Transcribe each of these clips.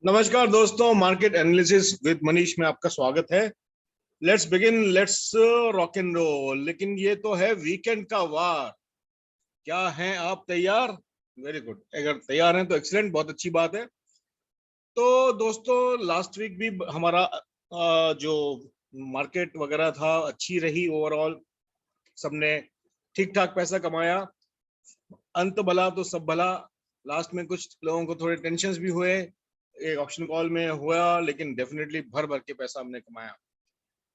नमस्कार दोस्तों, market analysis with Manish में आपका स्वागत है। Let's begin, let's rock and roll. लेकिन ये तो है वीकेंड का वार। क्या हैं आप तैयार? Very good. अगर तैयार हैं तो एक्सीलेंट, बहुत अच्छी बात है। तो दोस्तों, लास्ट वीक भी हमारा जो मार्केट वगैरह था अच्छी रही। ओवरऑल सबने ठीक ठाक पैसा कमाया। अंत भला तो सब भला। लास्ट में कुछ लोगों को थोड़े टेंशन भी हुए, एक ऑप्शन कॉल में हुआ, लेकिन डेफिनेटली भर भर के पैसा हमने कमाया।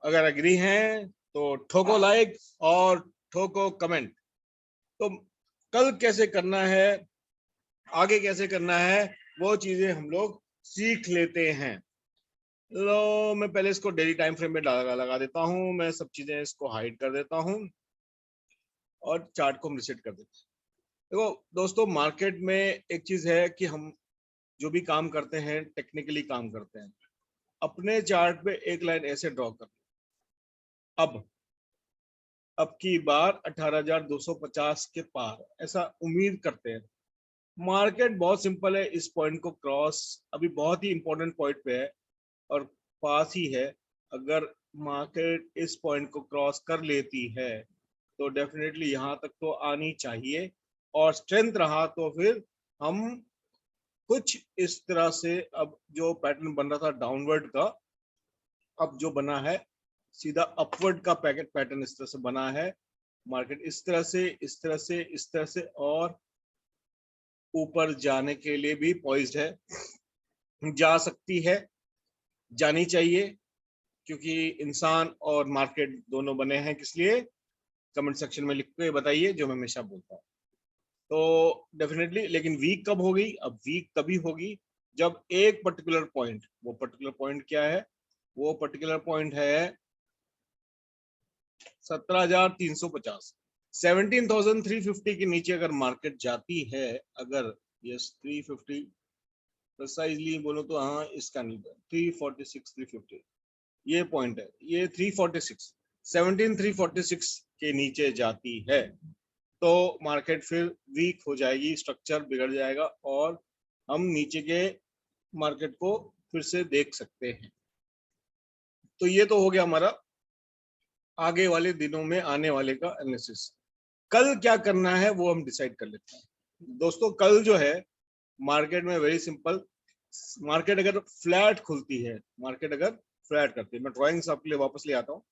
अगर एग्री हैं तो ठोको लाइक और ठोको कमेंट। तो कल कैसे करना है, आगे कैसे करना है, वो चीजें हम लोग सीख लेते हैं। लो, मैं पहले इसको डेली टाइम फ्रेम में लगा देता हूं। मैं सब चीजें इसको हाइड कर देता हूं और चार्ट को रिसेट कर देता हूं। देखो दोस्तों, मार्केट में एक चीज है कि हम जो भी काम करते हैं टेक्निकली काम करते हैं। अपने चार्ट पे एक लाइन ऐसे ड्रॉ कर, अब की बार 18,250 के पार, ऐसा उम्मीद करते हैं। मार्केट बहुत सिंपल है, इस पॉइंट को क्रॉस, अभी बहुत ही इंपॉर्टेंट पॉइंट पे है और पास ही है। अगर मार्केट इस पॉइंट को क्रॉस कर लेती है तो डेफिनेटली यहाँ तक तो आनी चाहिए, और स्ट्रेंथ रहा तो फिर हम कुछ इस तरह से, अब जो पैटर्न बन रहा था डाउनवर्ड का, अब जो बना है सीधा अपवर्ड का पैकेट पैटर्न इस तरह से बना है। मार्केट इस तरह से, इस तरह से, इस तरह से, और ऊपर जाने के लिए भी पॉइज्ड है, जा सकती है, जानी चाहिए। क्योंकि इंसान और मार्केट दोनों बने हैं, किस लिए? कमेंट सेक्शन में लिख के बताइए, जो मैं हमेशा बोलता हूँ। तो डेफिनेटली, लेकिन वीक कब होगी? अब वीक तभी होगी जब एक पर्टिकुलर पॉइंट, वो पर्टिकुलर पॉइंट क्या है? वो पर्टिकुलर पॉइंट है 17,350, 17,350 के नीचे अगर मार्केट जाती है, अगर यस 350 प्रिसाइजली बोलो तो, हाँ इसका नहीं, 346 350 ये पॉइंट है, ये 346, 17,346 के नीचे जाती है तो मार्केट फिर वीक हो जाएगी, स्ट्रक्चर बिगड़ जाएगा और हम नीचे के मार्केट को फिर से देख सकते हैं। तो ये तो हो गया हमारा आगे वाले दिनों में आने वाले का एनालिसिस। कल क्या करना है वो हम डिसाइड कर लेते हैं। दोस्तों, कल जो है मार्केट में वेरी सिंपल, मार्केट अगर फ्लैट खुलती है, मार्केट अगर फ्लैट करती है, मैं ड्राइंग्स आपके लिए वापस ले आता हूँ।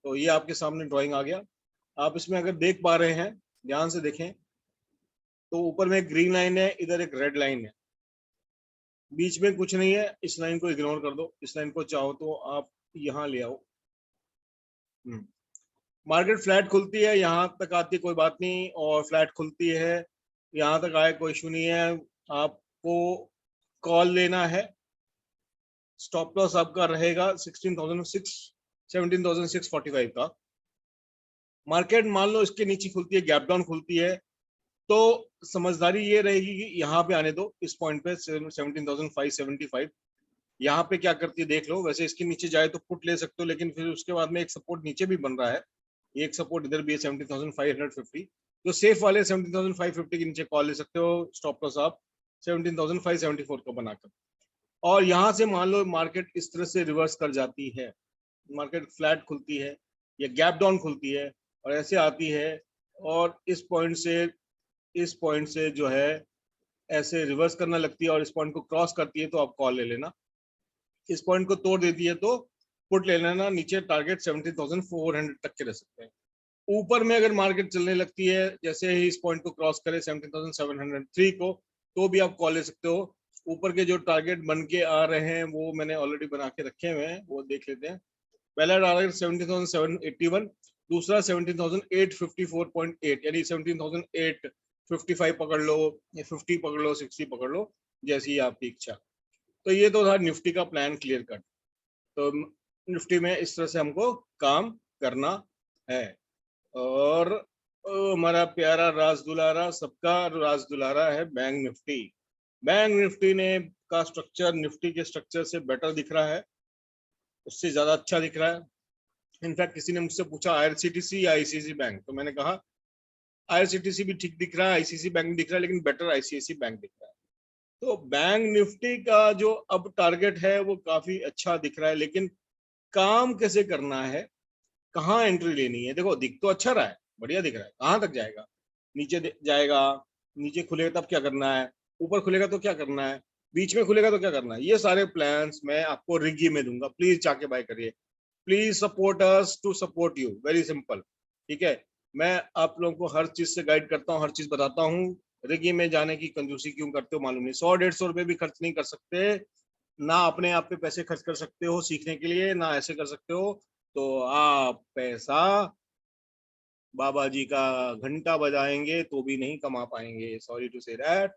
तो ये आपके सामने ड्राइंग आ गया। आप इसमें अगर देख पा रहे हैं, ध्यान से देखें, तो ऊपर में एक ग्रीन लाइन है, इधर एक रेड लाइन है, बीच में कुछ नहीं है। इस लाइन को इग्नोर कर दो, इस लाइन को चाहो तो आप यहाँ ले आओ। मार्केट फ्लैट खुलती है, यहाँ तक आती है कोई बात नहीं, और फ्लैट खुलती है, यहाँ तक आए कोई इशू नहीं है। आपको कॉल लेना है। स्टॉप लॉस आपका रहेगा 17,645 का। मार्केट मान लो इसके नीचे खुलती है, गैप डाउन खुलती है, तो समझदारी ये रहेगी कि यहाँ पे आने दो, इस पॉइंट पे 17,575। यहाँ पे क्या करती है देख लो। वैसे इसके नीचे जाए तो पुट ले सकते हो, लेकिन फिर उसके बाद में एक सपोर्ट नीचे भी बन रहा है, एक सपोर्ट इधर भी है 17,550। तो सेफ वाले 17,550 के नीचे कॉल ले सकते हो। स्टॉप लॉस आप 17,574 को बनाकर, और यहां से मान लो मार्केट इस तरह से रिवर्स कर जाती है, मार्केट फ्लैट खुलती है या गैप डाउन खुलती है और ऐसे आती है, और इस पॉइंट से जो है ऐसे रिवर्स करना लगती है और इस पॉइंट को क्रॉस करती है, तो आप कॉल ले लेना। इस पॉइंट को तोड़ देती है तो पुट ले लेना। नीचे टारगेट 17,400 तक के रह सकते हैं। ऊपर में अगर मार्केट चलने लगती है, जैसे ही इस पॉइंट को क्रॉस करे 17,703 को, तो भी आप कॉल ले सकते हो। ऊपर के जो टारगेट बन के आ रहे हैं वो मैंने ऑलरेडी बना के रखे हुए हैं, वो देख लेते हैं। पहला टारगेट 17,781, दूसरा 17,854.8, यानी 17,855 पकड़ लो या 50 पकड़ लो, 60 पकड़ लो, जैसी आपकी इच्छा। तो ये तो था निफ्टी का प्लान क्लियर कट। तो निफ्टी में इस तरह से हमको काम करना है। और हमारा प्यारा राज दुलारा, सबका राज दुलारा है बैंक निफ्टी। बैंक निफ्टी ने का स्ट्रक्चर निफ्टी के स्ट्रक्चर से बेटर दिख रहा है, उससे ज्यादा अच्छा दिख रहा है। इनफैक्ट किसी ने मुझसे पूछा आईआरसीटीसी या आईसीआईसी बैंक, तो मैंने कहा आईआरसीटीसी भी ठीक दिख रहा है, आईसीआईसी बैंक दिख रहा है, लेकिन बेटर आईसीआईसी बैंक दिख रहा है। तो बैंक निफ्टी का जो अब टारगेट है वो काफी अच्छा दिख रहा है, लेकिन काम कैसे करना है, कहाँ एंट्री लेनी है। देखो दिख तो अच्छा रहा है, बढ़िया दिख रहा है, कहाँ तक जाएगा, नीचे जाएगा, नीचे खुलेगा तब क्या करना है, ऊपर खुलेगा तो क्या करना है, बीच में खुलेगा तो क्या करना है, ये सारे प्लान्स मैं आपको रिग्गी में दूंगा। प्लीज जाके बाय करिए, please support us to support you, very simple. ठीक है, मैं आप लोगों को हर चीज से गाइड करता हूँ, हर चीज बताता हूँ। रिग्गी में जाने की कंजूसी क्यों करते हो मालूम नहीं, 100-150 रुपए भी खर्च नहीं कर सकते ना, अपने आप पे पैसे खर्च कर सकते हो सीखने के लिए, ना ऐसे कर सकते हो। तो आप पैसा बाबा जी का घंटा बजाएंगे तो भी नहीं कमा पाएंगे, सॉरी टू से दैट।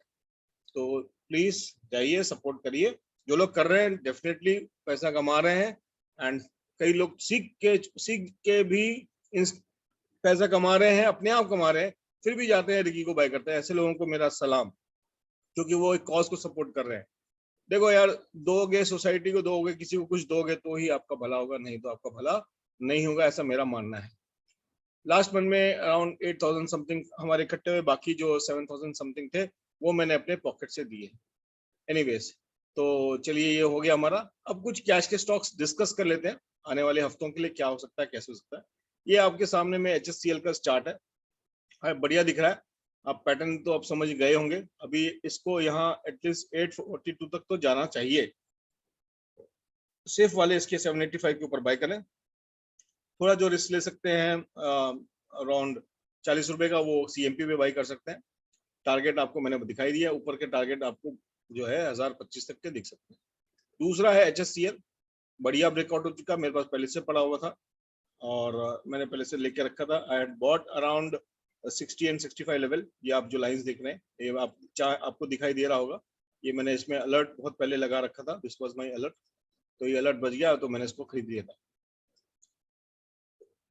तो प्लीज जाइए, सपोर्ट करिए, जो लोग कर रहे हैं डेफिनेटली पैसा कमा रहे हैं, एंड कई लोग सीख के भी पैसा कमा रहे हैं, अपने आप कमा रहे हैं, फिर भी जाते हैं रिकी को बाय करते हैं। ऐसे लोगों को मेरा सलाम, क्योंकि वो एक कॉज को सपोर्ट कर रहे हैं। देखो यार, दोगे सोसाइटी को, दोगे किसी को कुछ दोगे तो ही आपका भला होगा, नहीं तो आपका भला नहीं होगा, ऐसा मेरा मानना है। लास्ट मंथ में अराउंड 8,000 समथिंग हमारे इकट्ठे हुए, बाकी जो 7,000 समथिंग थे वो मैंने अपने पॉकेट से दिए। एनीवेज, तो चलिए ये हो गया हमारा। अब कुछ कैश के स्टॉक्स डिस्कस कर लेते हैं, आने वाले हफ्तों के लिए क्या हो सकता है, कैसे हो सकता है। ये आपके सामने में HSCL का चार्ट है, बढ़िया दिख रहा है। आप पैटर्न तो आप समझ गए होंगे। अभी इसको यहाँ एटलीस्ट 842 तक तो जाना चाहिए। सेफ वाले इसके 785 के ऊपर बाय करें। थोड़ा जो रिस्क ले सकते हैं अराउंड 40 रुपए का, वो CMP पे बाई कर सकते हैं। टारगेट आपको मैंने दिखाई दिया, ऊपर के टारगेट आपको जो है 1025 तक के दिख सकते हैं। दूसरा है HSCL, बढ़िया ब्रेकआउट हो चुका, मेरे पास पहले से पड़ा हुआ था और मैंने पहले से लेके रखा था। I had bought around 60 and 65 level. ये आप जो लाइंस देख रहे हैं, ये आपको दिखाई दे रहा होगा। ये मैंने इसमें अलर्ट बहुत पहले लगा रखा था, दिस वाज माय अलर्ट। तो ये अलर्ट बज गया तो मैंने इसको खरीद लिया था।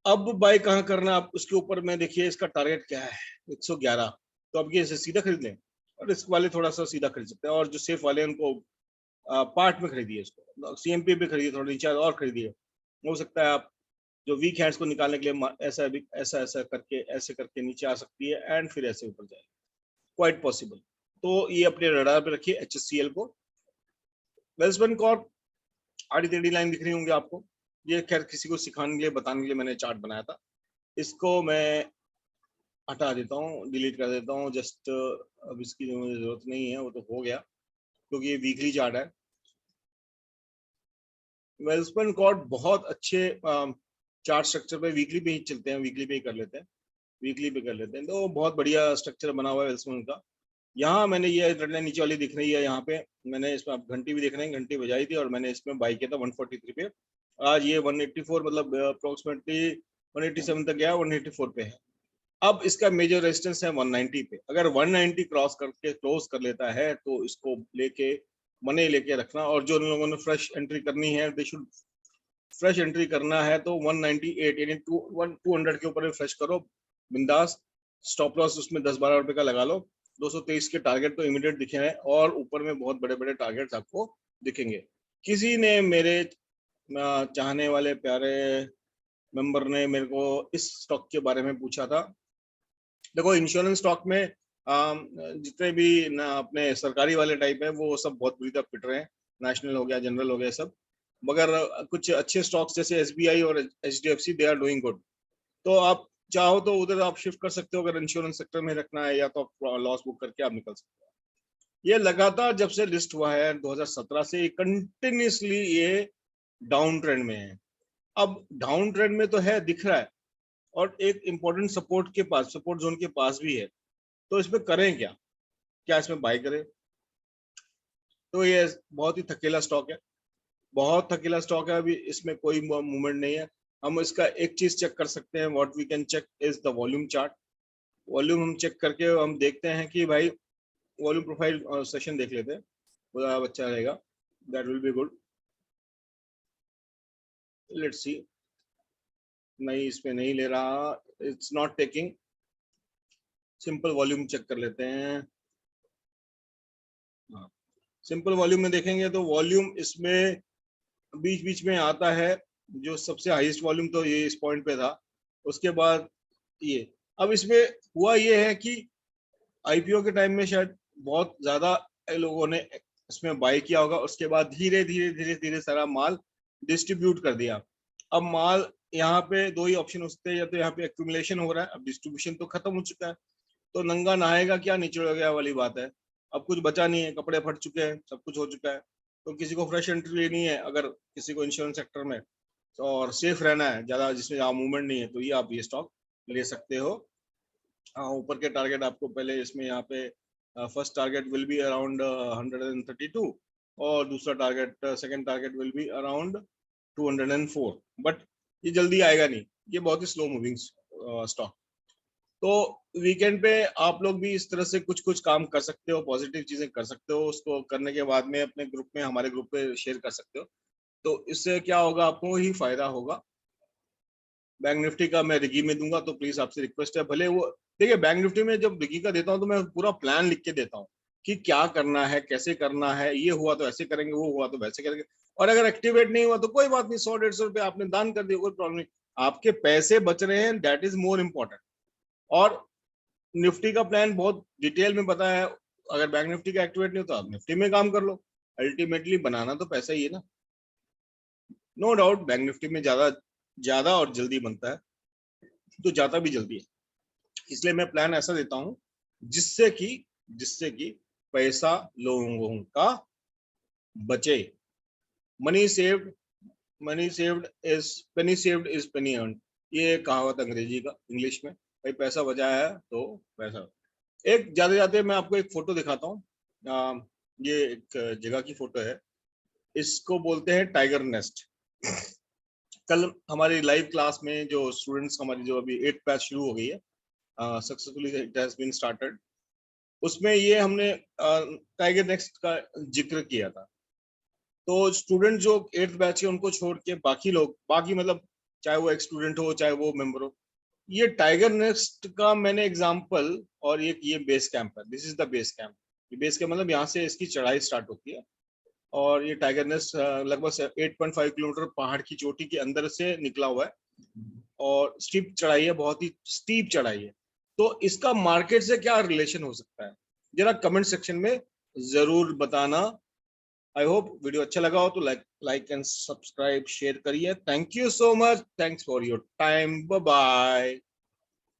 अब बाय कहाँ करना, आप उसके ऊपर में देखिए इसका टारगेट क्या है, 111। तो अब ये इसे सीधा खरीद लें, और रिस्क वाले थोड़ा सा सीधा खरीद सकते हैं, और जो सेफ वाले उनको पार्ट में खरीदिए, इसको CMP पे खरीदिए, थोड़ा नीचे और खरीदिए। हो सकता है आप जो वीक हैंड्स को निकालने के लिए ऐसा ऐसा ऐसा करके, ऐसे करके नीचे आ सकती है एंड फिर ऐसे ऊपर जाए, क्वाइट पॉसिबल। तो ये अपने रडार पे रखिए HSCL को। वेल्सबन कॉर्प आड़ी टेढ़ी लाइन दिख रही होंगी आपको, ये खैर किसी को सिखाने के लिए, बताने के लिए मैंने चार्ट बनाया था। इसको मैं हटा देता हूँ, डिलीट कर देता हूँ जस्ट। अब इसकी जो मुझे जरूरत नहीं है वो तो हो गया, क्योंकि ये वीकली चार्ट है। वेल्सबन कॉर्प बहुत अच्छे चार्ट स्ट्रक्चर पे वीकली पे ही चलते हैं, वीकली पे ही कर लेते हैं, वीकली पे कर लेते हैं। तो बहुत बढ़िया स्ट्रक्चर बना हुआ है वेल्सबन का। यहाँ मैंने ये रेड लाइन नीचे वाली दिख रही है, यहाँ पे मैंने इसमें आप घंटी भी देख रहे हैं, घंटी बजाई थी और मैंने इसमें बाई किया था 143 पे। आज ये 184 मतलब अप्रोक्सीमेटली 187 तक गया, 184 पे है। अब इसका मेजर रेजिस्टेंस है 190 पे। अगर 190 क्रॉस करके क्लोज कर लेता है तो इसको लेके मने लेके रखना, और जो लोगों ने फ्रेश एंट्री करनी है, दे शुड फ्रेश एंट्री करना है तो 198 यानी 200 के ऊपर फ्रेश करो बिंदास। स्टॉप लॉस उसमें 10-12 रुपए का लगा लो। 223 के टारगेट तो इमीडिएट दिखे हैं, और ऊपर में बहुत बड़े बड़े टारगेट्स आपको दिखेंगे। किसी ने मेरे चाहने वाले प्यारे मेंबर ने मेरे को इस स्टॉक के बारे में पूछा था। देखो इंश्योरेंस स्टॉक में जितने भी ना अपने सरकारी वाले टाइप है वो सब बहुत बुरी तरह पिट रहे हैं, नेशनल हो गया, जनरल हो गया सब। मगर कुछ अच्छे स्टॉक्स जैसे SBI और HDFC they are doing good. तो आप चाहो तो उधर आप शिफ्ट कर सकते हो, अगर इंश्योरेंस सेक्टर में रखना है, या तो आप लॉस बुक करके आप निकल सकते हो। ये लगातार जब से लिस्ट हुआ है 2017 से कंटिन्यूसली ये डाउन ट्रेंड में है। अब डाउन ट्रेंड में तो है, दिख रहा है, और एक इंपॉर्टेंट सपोर्ट के पास, सपोर्ट जोन के पास भी है। तो इसमें करें क्या, क्या इसमें बाय करें? तो ये बहुत ही थकेला स्टॉक है, बहुत थकेला स्टॉक है, अभी इसमें कोई मूवमेंट नहीं है। हम इसका एक चीज चेक कर सकते हैं, what we can check is the volume chart. Volume हम चेक करके हम देखते हैं कि भाई वॉल्यूम प्रोफाइल सेशन देख लेते हैं, वो अच्छा रहेगा, that will be good. Let's see, नहीं इसमें नहीं ले रहा, it's not taking. Simple volume check कर लेते हैं। हाँ, सिंपल वॉल्यूम में देखेंगे तो वॉल्यूम इसमें बीच बीच में आता है। जो सबसे हाईएस्ट वॉल्यूम तो ये इस पॉइंट पे था, उसके बाद ये। अब इसमें हुआ ये है कि IPO के टाइम में शायद बहुत ज्यादा लोगों ने इसमें बाय किया होगा, उसके बाद धीरे धीरे धीरे धीरे सारा माल डिस्ट्रीब्यूट कर दिया। अब माल यहाँ पे दो ही ऑप्शन होते हैं, या तो यहाँ पे एक्यूमुलेशन हो रहा है, अब डिस्ट्रीब्यूशन तो खत्म हो चुका है, तो नंगा नहाएगा क्या, निचड़ गया वाली बात है। अब कुछ बचा नहीं है, कपड़े फट चुके हैं, सब कुछ हो चुका है। तो किसी को फ्रेश एंट्री लेनी है, अगर किसी को इंश्योरेंस सेक्टर में और सेफ रहना है ज्यादा, जिसमें ज्यादा मूवमेंट नहीं है, तो ये आप ये स्टॉक ले सकते हो। ऊपर के टारगेट आपको पहले इसमें यहाँ पे first target will be around 132, और दूसरा target second target will be around 204, but ये जल्दी आएगा नहीं, ये बहुत ही स्लो मूविंग स्टॉक। तो वीकेंड पे आप लोग भी इस तरह से कुछ कुछ काम कर सकते हो, पॉजिटिव चीजें कर सकते हो, उसको करने के बाद में अपने ग्रुप में, हमारे ग्रुप पे शेयर कर सकते हो। तो इससे क्या होगा, आपको ही फायदा होगा। बैंक निफ्टी का मैं रिगी में दूंगा, तो प्लीज आपसे रिक्वेस्ट है, भले वो देखिए बैंक निफ्टी में जब रिगी का देता हूँ तो मैं पूरा प्लान लिख के देता हूँ कि क्या करना है, कैसे करना है, ये हुआ तो ऐसे करेंगे, वो हुआ तो वैसे करेंगे। और अगर एक्टिवेट नहीं हुआ तो कोई बात नहीं, 100-150 रुपए आपने दान कर दिया, कोई प्रॉब्लम नहीं, आपके पैसे बच रहे हैं, दैट इज मोर इम्पोर्टेंट। और निफ्टी का प्लान बहुत डिटेल में बताया है, अगर बैंक निफ्टी का एक्टिवेट नहीं होता, आप निफ्टी में काम कर लो, अल्टीमेटली बनाना तो पैसा ही है ना। नो डाउट बैंक निफ्टी में ज्यादा ज्यादा और जल्दी बनता है, तो जाता भी जल्दी है, इसलिए मैं प्लान ऐसा देता हूं जिससे कि पैसा लोगों का बचे। Money saved Penney saved is Penney earn, ये कहावत अंग्रेजी का, इंग्लिश में, भाई पैसा बचाया है तो पैसा। एक जाते जाते मैं आपको एक फोटो दिखाता हूँ, ये एक जगह की फोटो है, इसको बोलते हैं टाइगर नेस्ट। कल हमारी लाइव क्लास में जो स्टूडेंट्स, हमारी जो अभी 8th बैच शुरू हो गई है, successfully it has been started, उसमें ये हमने टाइगर नेस्ट का जिक्र किया था। तो स्टूडेंट जो 8th बैच है, उनको छोड़ के बाकी लोग, बाकी मतलब चाहे वो एक स्टूडेंट हो चाहे वो मेंबर हो, ये टाइगर नेस्ट का मैंने एग्जांपल, और ये बेस कैंप है, this is the base camp. ये बेस कैंप मतलब यहाँ से इसकी चढ़ाई स्टार्ट होती है, और ये टाइगर नेस्ट लगभग 8.5 किलोमीटर पहाड़ की चोटी के अंदर से निकला हुआ है, और स्टीप चढ़ाई है, बहुत ही स्टीप चढ़ाई है। तो इसका मार्केट से क्या रिलेशन हो सकता है, जरा कमेंट सेक्शन में जरूर बताना। आई होप वीडियो अच्छा लगा हो तो लाइक एंड सब्सक्राइब शेयर करिए। Thank you so much, thanks for your time, bye bye.